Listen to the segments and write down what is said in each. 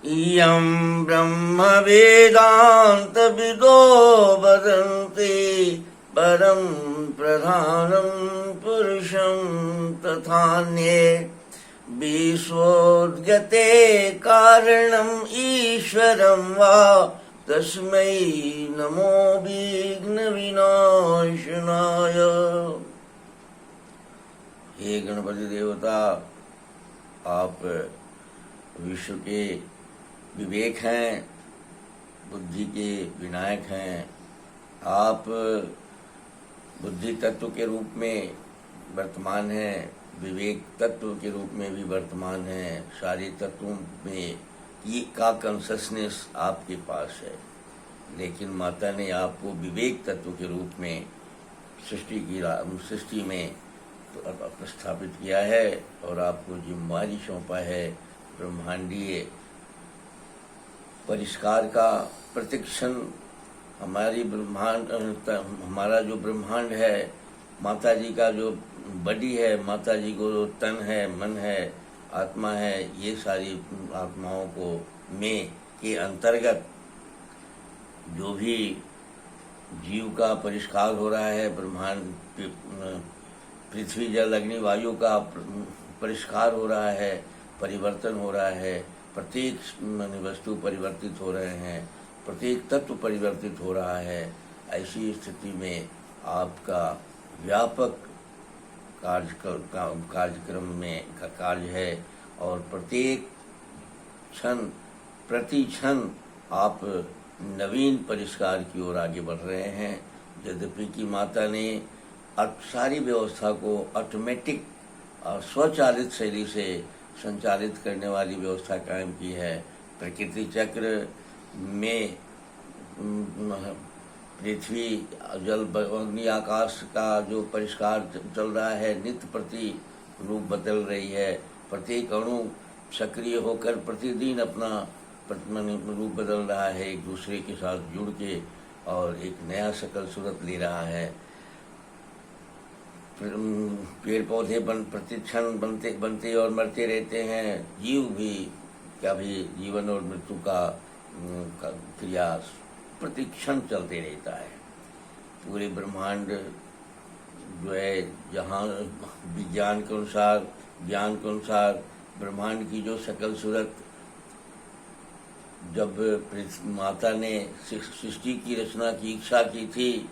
इयं ब्रह्मवेदान्तविदो वदन्ति परं प्रधानं पुरुषं तथान्ये विश्वोद्गते कारणम् ईश्वरं वा तस्मै नमो विघ्नविनाशनाय। हे गणपति देवता, आप विश्व के विवेक हैं, बुद्धि के विनायक हैं। आप बुद्धि तत्व के रूप में वर्तमान हैं, विवेक तत्व के रूप में भी वर्तमान हैं। सारे तत्वों में ये का कॉन्शसनेस आपके पास है, लेकिन माता ने आपको विवेक तत्व के रूप में सृष्टि में स्थापित किया है और आपको जिम्मेवारी सौंपा है ब्रह्मांडीय परिष्कार का। प्रतिक्षण हमारा जो ब्रह्मांड है, माता जी का जो बॉडी है, माता जी को जो तन है, मन है, आत्मा है, ये सारी आत्माओं को में के अंतर्गत जो भी जीव का परिष्कार हो रहा है, ब्रह्मांड पृथ्वी जल अग्नि वायु का परिष्कार हो रहा है, परिवर्तन हो रहा है। प्रत्येक वस्तु परिवर्तित हो रहे हैं, प्रत्येक तत्व परिवर्तित हो रहा है। ऐसी स्थिति में आपका व्यापक कार्यक्रम में का कार्य है और प्रत्येक क्षण प्रति क्षण आप नवीन परिष्कार की ओर आगे बढ़ रहे हैं। यद्यपि कि माता ने सारी व्यवस्था को ऑटोमेटिक स्वचालित शैली से संचालित करने वाली व्यवस्था कायम की है। प्रकृति चक्र में पृथ्वी जल अग्नि आकाश का जो परिष्कार चल रहा है, नित्य प्रति रूप बदल रही है। प्रत्येक अणु सक्रिय होकर प्रतिदिन अपना रूप बदल रहा है, एक दूसरे के साथ जुड़ के और एक नया शकल सूरत ले रहा है। पेड़ पौधे प्रतिक्षण बनते और मरते रहते हैं। जीव भी कभी जीवन और मृत्यु का क्रिया प्रतिक्षण चलते रहता है। पूरे ब्रह्मांड जो है, जहाँ विज्ञान के अनुसार ब्रह्मांड की जो शकल सूरत जब माता ने सृष्टि की रचना की इच्छा की थी,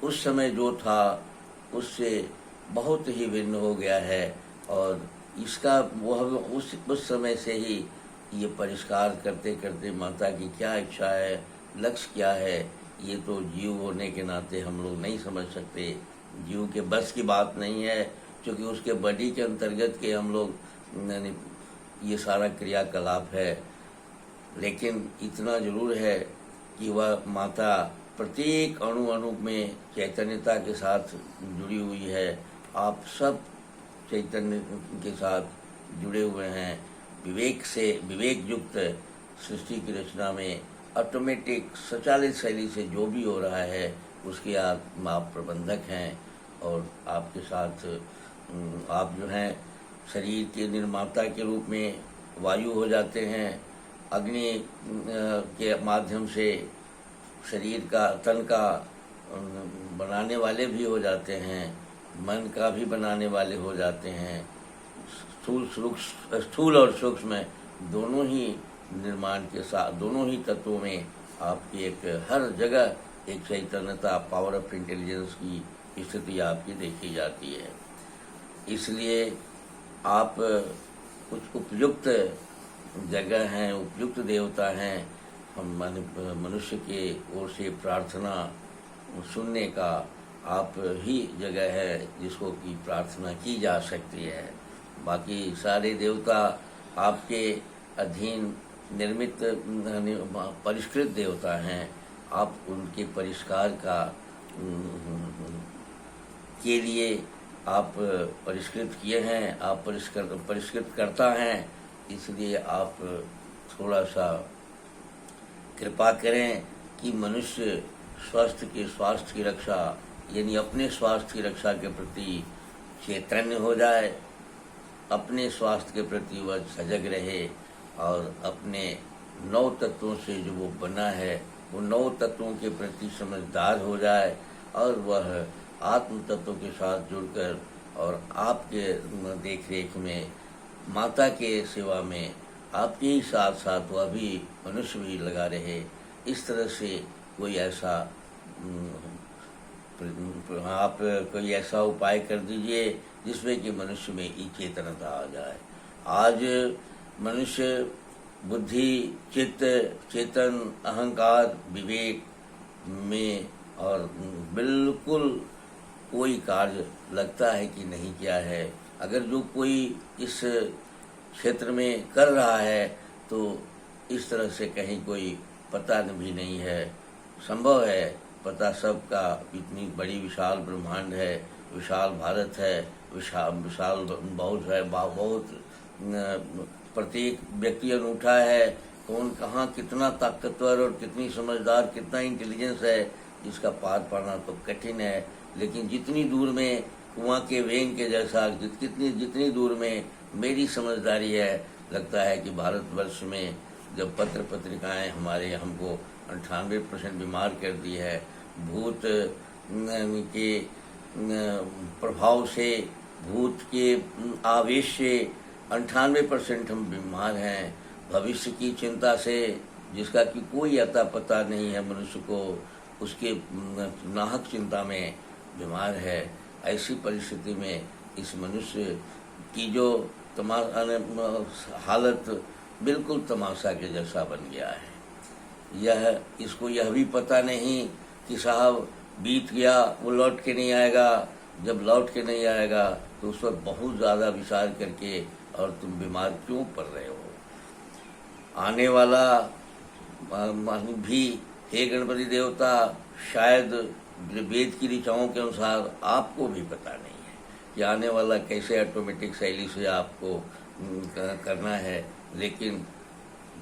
उस समय जो था उससे बहुत ही भिन्न हो गया है। और इसका उस समय से ही ये परिष्कार करते करते माता की क्या इच्छा है, लक्ष्य क्या है, ये तो जीव होने के नाते हम लोग नहीं समझ सकते। जीव के बस की बात नहीं है, क्योंकि उसके बॉडी के अंतर्गत के हम लोग ये सारा क्रियाकलाप है। लेकिन इतना जरूर है कि वह माता प्रत्येक अणु में चैतन्यता के साथ जुड़ी हुई है। आप सब चैतन्य के साथ जुड़े हुए हैं। विवेक युक्त सृष्टि की रचना में ऑटोमेटिक स्वचालित शैली से जो भी हो रहा है उसके आप प्रबंधक हैं। और आपके साथ आप जो हैं शरीर के निर्माता के रूप में वायु हो जाते हैं। अग्नि के माध्यम से शरीर का तन का बनाने वाले भी हो जाते हैं, मन का भी बनाने वाले हो जाते हैं। स्थूल और सूक्ष्म दोनों ही निर्माण के साथ, दोनों ही तत्वों में आपकी एक हर जगह एक चैतन्यता, पावर ऑफ इंटेलिजेंस की स्थिति आपकी देखी जाती है। इसलिए आप कुछ उपयुक्त जगह हैं, उपयुक्त देवता हैं। हम मनुष्य के ओर से प्रार्थना सुनने का आप ही जगह है जिसको की प्रार्थना की जा सकती है। बाकी सारे देवता आपके अधीन निर्मित परिष्कृत देवता हैं। आप उनके परिष्कार के लिए आप परिष्कृत किए हैं, आप परिष्कृत करता हैं। इसलिए आप थोड़ा सा कृपा करें कि मनुष्य स्वास्थ्य की रक्षा, यानी अपने स्वास्थ्य की रक्षा के प्रति चैतन्य हो जाए, अपने स्वास्थ्य के प्रति वह सजग रहे और अपने नौ तत्वों से जो वो बना है, वो नौ तत्वों के प्रति समझदार हो जाए और वह आत्म तत्व के साथ जुड़कर और आपके देख रेख में, माता के सेवा में आपके ही साथ साथ वह भी मनुष्य भी लगा रहे। इस तरह से कोई ऐसा आप कोई ऐसा उपाय कर दीजिए जिसमें कि मनुष्य में ये चेतनता आ जाए। आज मनुष्य बुद्धि, चित्त, चेतन, अहंकार, विवेक में और बिल्कुल कोई कार्य लगता है कि नहीं किया है। अगर जो कोई इस क्षेत्र में कर रहा है तो इस तरह से कहीं कोई पता भी नहीं है। संभव है पता सबका, इतनी बड़ी विशाल ब्रह्मांड है, विशाल भारत है, विशाल विशाल बहुत है, बहुत प्रत्येक व्यक्ति अनूठा है। कौन कहाँ कितना ताकतवर और कितनी समझदार, कितना इंटेलिजेंस है, इसका पार पाना तो कठिन है। लेकिन जितनी दूर में कुआं के वेंग के जैसा जितनी दूर में मेरी समझदारी है, लगता है कि भारतवर्ष में जब पत्र पत्रिकाएं हमारे हमको 98% बीमार कर दी है, भूत के प्रभाव से, भूत के आवेश से 98% हम बीमार हैं। भविष्य की चिंता से, जिसका कि कोई अता पता नहीं है मनुष्य को, उसके नाहक चिंता में बीमार है। ऐसी परिस्थिति में इस मनुष्य की जो हालत बिल्कुल तमाशा के जैसा बन गया है। इसको यह भी पता नहीं कि साहब बीत गया, वो लौट के नहीं आएगा। जब लौट के नहीं आएगा तो उस पर बहुत ज़्यादा विचार करके और तुम बीमार क्यों पड़ रहे हो। आने वाला भी, हे गणपति देवता, शायद वेद की ऋचाओं के अनुसार आपको भी पता नहीं है कि आने वाला कैसे ऑटोमेटिक शैली से आपको करना है। लेकिन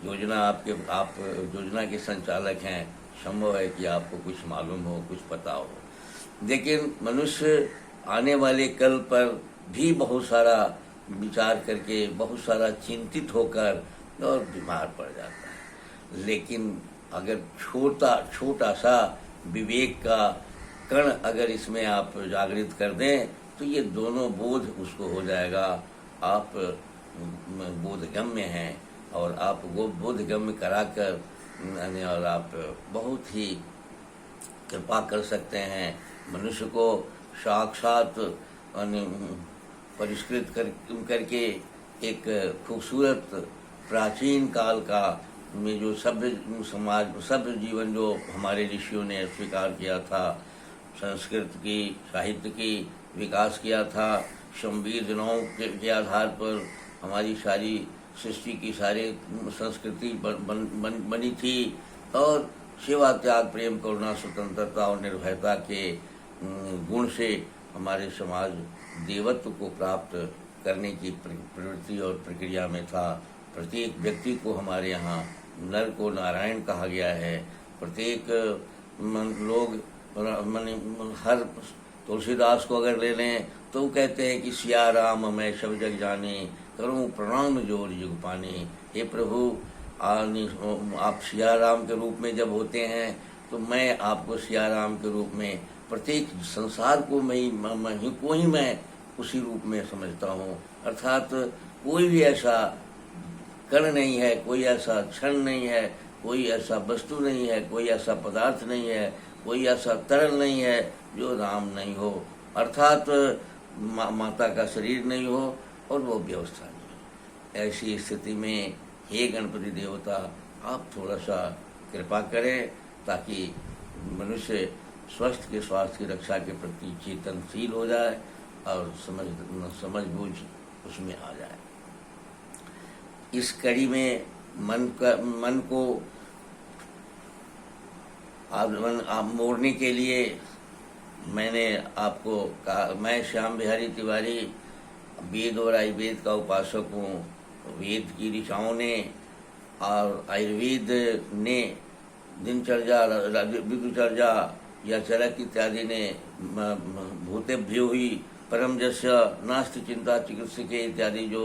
योजना आप योजना के संचालक हैं, संभव है कि आपको कुछ मालूम हो, कुछ पता हो। लेकिन मनुष्य आने वाले कल पर भी बहुत सारा विचार करके, बहुत सारा चिंतित होकर और बीमार पड़ जाता है। लेकिन अगर छोटा सा विवेक का कण अगर इसमें आप जागृत कर दें तो ये दोनों बोध उसको हो जाएगा। आप बोधगम्य हैं और आप वो बोधगम्य कराकर और आप बहुत ही कृपा कर सकते हैं। मनुष्य को साक्षात परिष्कृत करके एक खूबसूरत प्राचीन काल का में जो सभ्य जीवन जो हमारे ऋषियों ने स्वीकार किया था, संस्कृत की, साहित्य की विकास किया था, संवेदनाओं के आधार पर हमारी सारी सृष्टि की सारी संस्कृति बनी थी और सेवा, त्याग, प्रेम, करुणा, स्वतंत्रता और निर्भयता के गुण से हमारे समाज देवत्व को प्राप्त करने की प्रवृत्ति और प्रक्रिया में था। प्रत्येक व्यक्ति को हमारे यहाँ नर को नारायण कहा गया है। प्रत्येक लोग हर तुलसीदास को अगर ले लें तो कहते हैं कि सिया राम मैं सब जग जाने, करूं प्रणाम जोर युग पाने। हे प्रभु, आप सिया राम के रूप में जब होते हैं तो मैं आपको सिया राम के रूप में, प्रत्येक संसार को मैं उसी रूप में समझता हूँ। अर्थात कोई भी ऐसा कण नहीं है, कोई ऐसा क्षण नहीं है, कोई ऐसा वस्तु नहीं है, कोई ऐसा पदार्थ नहीं है, कोई ऐसा तरल नहीं है जो राम नहीं हो। अर्थात माता का शरीर नहीं हो और वो व्यवस्था नहीं हो। ऐसी स्थिति में हे गणपति देवता, आप थोड़ा सा कृपा करें ताकि मनुष्य स्वास्थ्य की रक्षा के प्रति चेतनशील हो जाए और समझ बूझ उसमें आ जाए। इस कड़ी में मन को मोड़ने के लिए मैंने आपको कहा, मैं श्याम बिहारी तिवारी वेद और आयुर्वेद का उपासक हूँ। वेद की ऋचाओं ने और आयुर्वेद ने दिनचर्या, ऋतुचर्या या चरक इत्यादि ने भूतेभ्यो ही परम जस्य नास्ति चिंता चिकित्सके इत्यादि जो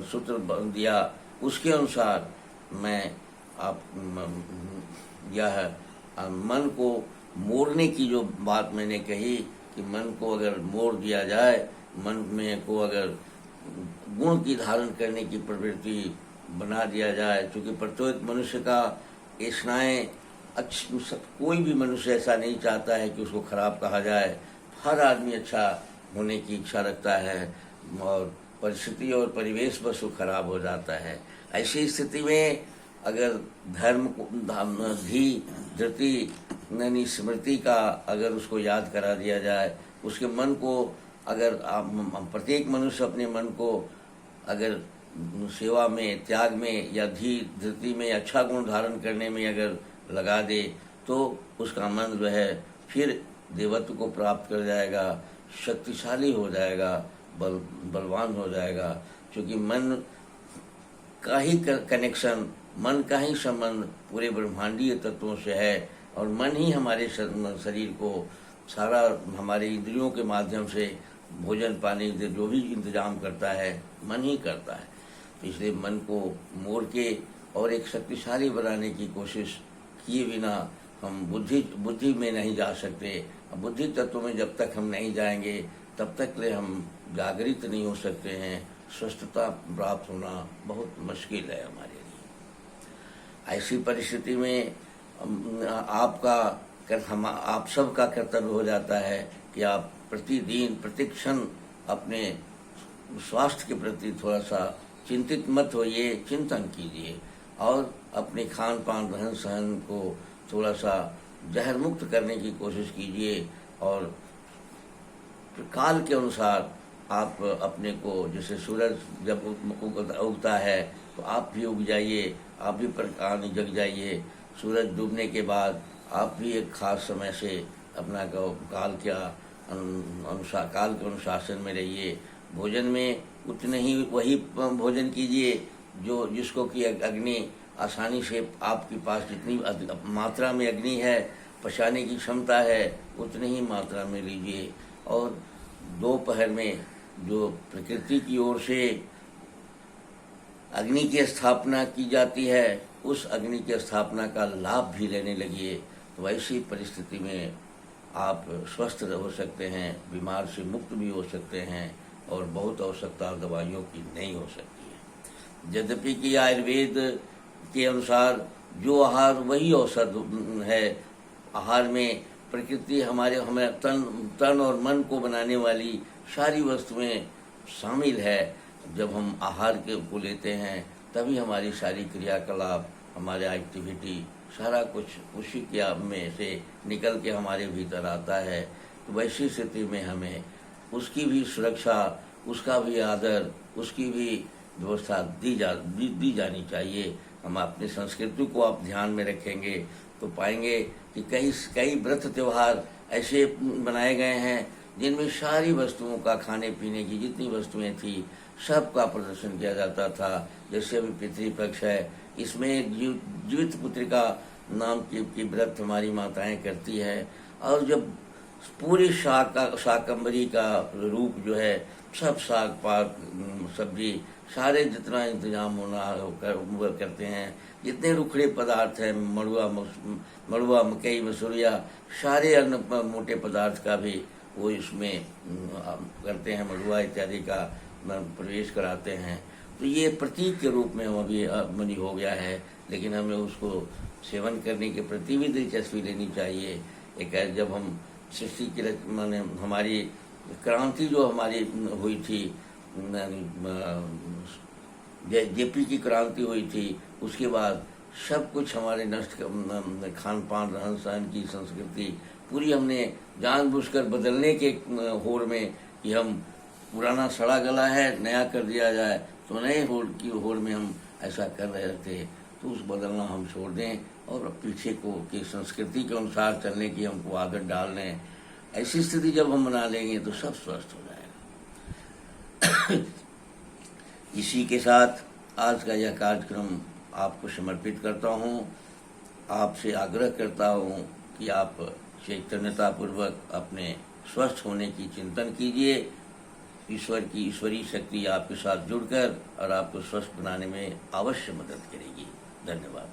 सूत्र दिया, उसके अनुसार मैं आप यह मन को मोड़ने की जो बात मैंने कही कि मन को अगर मोड़ दिया जाए, मन में को अगर गुण की धारण करने की प्रवृत्ति बना दिया जाए, क्योंकि प्रत्येक मनुष्य का इच्छाएं कोई भी मनुष्य ऐसा नहीं चाहता है कि उसको खराब कहा जाए। हर आदमी अच्छा होने की इच्छा रखता है और परिस्थिति और परिवेश बस वो खराब हो जाता है। ऐसी स्थिति में अगर धर्म को धी धृति यानी स्मृति का अगर उसको याद करा दिया जाए, उसके मन को अगर प्रत्येक मनुष्य अपने मन को अगर सेवा में, त्याग में या धी धृति में अच्छा गुण धारण करने में अगर लगा दे तो उसका मन जो है फिर देवत्व को प्राप्त कर जाएगा, शक्तिशाली हो जाएगा, बलवान हो जाएगा। क्योंकि मन का ही कनेक्शन, मन का ही संबंध पूरे ब्रह्मांडीय तत्वों से है और मन ही हमारे शरीर को सारा हमारे इंद्रियों के माध्यम से भोजन पानी जो भी इंतजाम करता है मन ही करता है। तो इसलिए मन को मोड़ के और एक शक्तिशाली बनाने की कोशिश किए बिना हम बुद्धि में नहीं जा सकते। बुद्धि तत्व में जब तक हम नहीं जाएंगे तब तक ले हम जागृत नहीं हो सकते हैं। स्वस्थता प्राप्त होना बहुत मुश्किल है हमारे लिए। ऐसी परिस्थिति में आप सबका कर्तव्य हो जाता है कि आप प्रतिदिन प्रतिक्षण अपने स्वास्थ्य के प्रति थोड़ा सा चिंतित मत होइए, चिंतन कीजिए और अपने खान पान रहन सहन को थोड़ा सा जहर मुक्त करने की कोशिश कीजिए और काल के अनुसार आप अपने को, जैसे सूरज जब उगता है तो आप भी उग जाइए, आप भी प्रकाश जग जाइए। सूरज डूबने के बाद आप भी एक खास समय से अपना काल के अनुशासन में रहिए। भोजन में उतने ही वही भोजन कीजिए जिसको कि अग्नि आसानी से आपके पास जितनी मात्रा में अग्नि है पचाने की क्षमता है उतनी ही मात्रा में लीजिए। और दोपहर में जो प्रकृति की ओर से अग्नि की स्थापना की जाती है उस अग्नि की स्थापना का लाभ भी लेने लगिए। तो वैसी परिस्थिति में आप स्वस्थ हो सकते हैं, बीमार से मुक्त भी हो सकते हैं और बहुत आवश्यकता दवाइयों की नहीं हो सकती है। यद्यपि कि आयुर्वेद के अनुसार जो आहार वही औषध है। आहार में प्रकृति हमें तन और मन को बनाने वाली सारी वस्तुएं शामिल है। जब हम आहार को लेते हैं तभी हमारी सारी क्रियाकलाप, हमारे एक्टिविटी सारा कुछ उसी के में से निकल के हमारे भीतर आता है। तो वैसी स्थिति में हमें उसकी भी सुरक्षा, उसका भी आदर, उसकी भी व्यवस्था दी जानी चाहिए। हम अपनी संस्कृति को आप ध्यान में रखेंगे तो पाएंगे कि कई व्रत त्यौहार ऐसे बनाए गए हैं जिनमें सारी वस्तुओं का, खाने पीने की जितनी वस्तुएं थी सबका प्रदर्शन किया जाता था। जैसे अभी पितृपक्ष है, इसमें जीवित पुत्रिका नाम की व्रत हमारी माताएं करती है और जब पूरी शाकंबरी का रूप जो है सब साग पाक सब्जी सारे जितना इंतजाम होना करते हैं, जितने रुखड़े पदार्थ हैं, मड़ुआ मकई मसूरिया सारे अन्य मोटे पदार्थ का भी वो इसमें करते हैं, मड़ुआ इत्यादि का प्रवेश कराते हैं। तो ये प्रतीक के रूप में हम अभी मनी हो गया है, लेकिन हमें उसको सेवन करने के प्रति भी दिलचस्पी लेनी चाहिए। एक है जब हम सृष्टि की माने हमारी क्रांति जो हमारी हुई थी, जेपी की क्रांति हुई थी, उसके बाद सब कुछ हमारे नष्ट खान पान रहन सहन की संस्कृति पूरी हमने जानबूझकर बदलने के होड़ में कि हम पुराना सड़ा गला है नया कर दिया जाए, तो नए होड़ में हम ऐसा कर रहे थे। तो उस बदलना हम छोड़ दें और पीछे की संस्कृति के अनुसार चलने की हमको आदत डाल लें। ऐसी स्थिति जब हम बना लेंगे तो सब स्वस्थ हो जाएगा। इसी के साथ आज का यह कार्यक्रम आपको समर्पित करता हूँ। आपसे आग्रह करता हूँ कि आप चैतन्यतापूर्वक अपने स्वस्थ होने की चिंतन कीजिए। ईश्वरीय शक्ति आपके साथ जुड़कर और आपको स्वस्थ बनाने में अवश्य मदद करेगी। धन्यवाद।